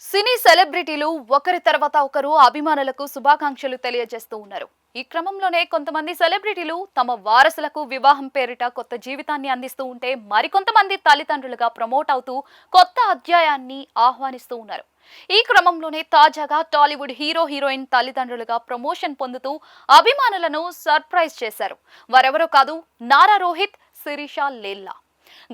సినీ సెలబ్రిటీలు ఒకరి తర్వాత ఒకరు అభిమానులకు శుభాకాంక్షలు తెలియజేస్తూ ఉన్నారు. ఈ క్రమంలోనే కొంతమంది సెలబ్రిటీలు తమ వారసులకు వివాహం పేరిట కొత్త జీవితాన్ని అందిస్తూ ఉంటే మరికొంతమంది తల్లిదండ్రులుగా ప్రమోట్ అవుతూ కొత్త అధ్యాయాన్ని ఆహ్వానిస్తూ ఉన్నారు. ఈ క్రమంలోనే తాజాగా టాలీవుడ్ హీరోయిన్ తల్లిదండ్రులుగా ప్రమోషన్ పొందుతూ అభిమానులను సర్ప్రైజ్ చేశారు. వారెవరో కాదు, నారా రోహిత్, శిరీష లేల్లా.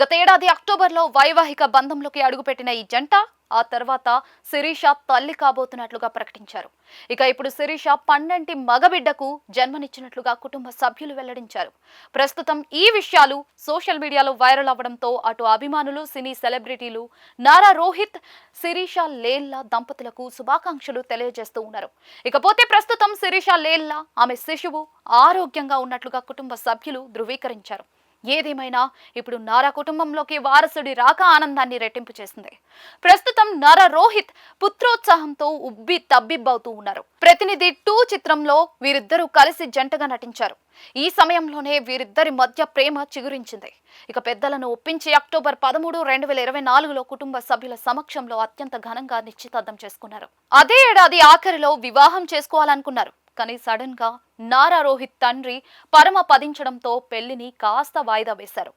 గతేడాది అక్టోబర్లో వైవాహిక బంధంలోకి అడుగుపెట్టిన ఈ జంట ఆ తర్వాత శిరీష తల్లి కాబోతున్నట్లుగా ప్రకటించారు. ఇక ఇప్పుడు శిరీష పండంటి మగబిడ్డకు జన్మనిచ్చినట్లుగా కుటుంబ సభ్యులు వెల్లడించారు. ప్రస్తుతం ఈ విషయాలు సోషల్ మీడియాలో వైరల్ అవ్వడంతో అటు అభిమానులు, సినీ సెలబ్రిటీలు నారా రోహిత్, శిరీష లేల్లా దంపతులకు శుభాకాంక్షలు తెలియజేస్తూ ఉన్నారు. ఇకపోతే ప్రస్తుతం శిరీష లేల్లా ఆమె శిశువు ఆరోగ్యంగా ఉన్నట్లుగా కుటుంబ సభ్యులు ధృవీకరించారు. ఏదేమైనా ఇప్పుడు నారా కుటుంబంలోకి వారసుడి రాక ఆనందాన్ని రెట్టింపు చేసింది. ప్రస్తుతం నారా రోహిత్ పుత్రోత్సాహంతో ఉబ్బి తబ్బిబ్బవుతూ ఉన్నారు. ప్రతినిధి 2 చిత్రంలో వీరిద్దరూ కలిసి జంటగా నటించారు. ఈ సమయంలోనే వీరిద్దరి మధ్య ప్రేమ చిగురించింది. ఇక పెద్దలను ఒప్పించి అక్టోబర్ 13, 2024లో కుటుంబ సభ్యుల సమక్షంలో అత్యంత ఘనంగా నిశ్చితార్థం చేసుకున్నారు. అదే ఏడాది ఆఖరిలో వివాహం చేసుకోవాలనుకున్నారు. కానీ సడన్ గా నారా రోహిత్ తండ్రి పరమపదించడంతో పెళ్లిని కాస్త వాయిదా వేశారు.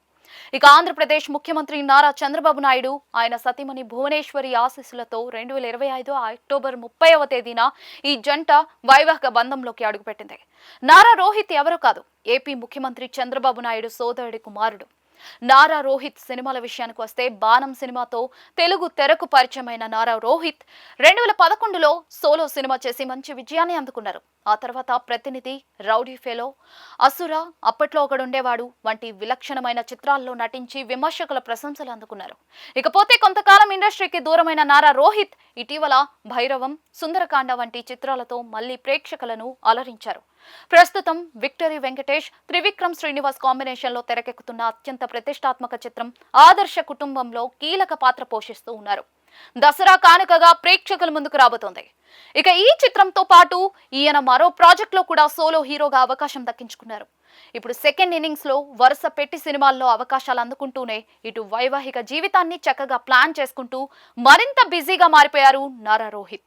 ఇక ఆంధ్రప్రదేశ్ ముఖ్యమంత్రి నారా చంద్రబాబు నాయుడు, ఆయన సతీమణి భువనేశ్వరి ఆశీస్సులతో 2025 అక్టోబర్ 30వ తేదీన ఈ జంట వైవాహిక బంధంలోకి అడుగుపెట్టింది. నారా రోహిత్ ఎవరో కాదు, ఏపీ ముఖ్యమంత్రి చంద్రబాబు నాయుడు సోదరుడి కుమారుడు. నారా రోహిత్ సినిమాల విషయానికి వస్తే బాణం సినిమాతో తెలుగు తెరకు పరిచయమైన నారా రోహిత్ 2011లో సోలో సినిమా చేసి మంచి విజయాన్ని అందుకున్నారు. ఆ తర్వాత ప్రతినిధి, రౌడీ ఫెలో, అసుర, అప్పట్లో ఒకడుండేవాడు వంటి విలక్షణమైన చిత్రాల్లో నటించి విమర్శకుల ప్రశంసలు అందుకున్నారు. ఇకపోతే కొంతకాలం ఇండస్ట్రీకి దూరమైన నారా రోహిత్ ఇటీవల భైరవం, సుందరకాండ వంటి చిత్రాలతో మళ్లీ ప్రేక్షకులను అలరించారు. ప్రస్తుతం విక్టరీ వెంకటేష్, త్రివిక్రమ్ శ్రీనివాస్ కాంబినేషన్ లో తెరకెక్కుతున్న అత్యంత ప్రతిష్టాత్మక చిత్రం ఆదర్శ కుటుంబంలో కీలక పాత్ర పోషిస్తూ ఉన్నారు. దసరా కానుకగా ప్రేక్షకుల ముందుకు రాబోతోంది. ఇక ఈ చిత్రంతో పాటు ఈయన మరో ప్రాజెక్ట్ లో కూడా సోలో హీరోగా అవకాశం దక్కించుకున్నారు. ఇప్పుడు సెకండ్ ఇన్నింగ్స్ లో వరుస పెట్టి సినిమాల్లో అవకాశాలు అందుకుంటూనే ఇటు వైవాహిక జీవితాన్ని చక్కగా ప్లాన్ చేసుకుంటూ మరింత బిజీగా మారిపోయారు నారా రోహిత్.